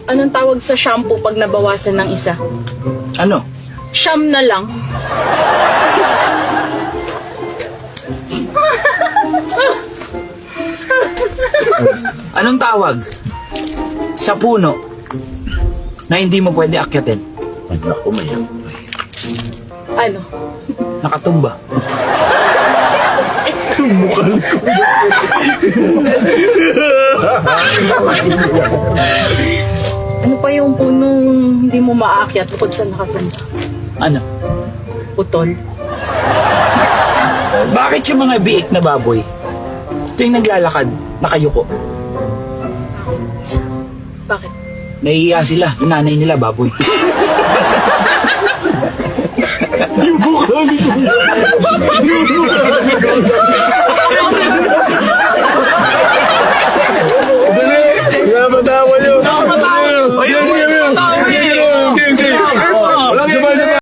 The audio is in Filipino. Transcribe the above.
Anong tawag sa shampoo pag nabawasan ng isa? Ano? Siyam na lang. Anong tawag sa puno na hindi mo pwede akyatin? Ay, naku, mayan. Ano? Nakatumba. Mukha ko. Ano pa yung punong hindi mo maakyat bukod sa nakatumba? Ano? Putol. Bakit yung mga biik na baboy tuwing naglalakad, nakayuko? Bakit? Nahihiya sila. Yung nanay nila, baboy. Yung mukha ko.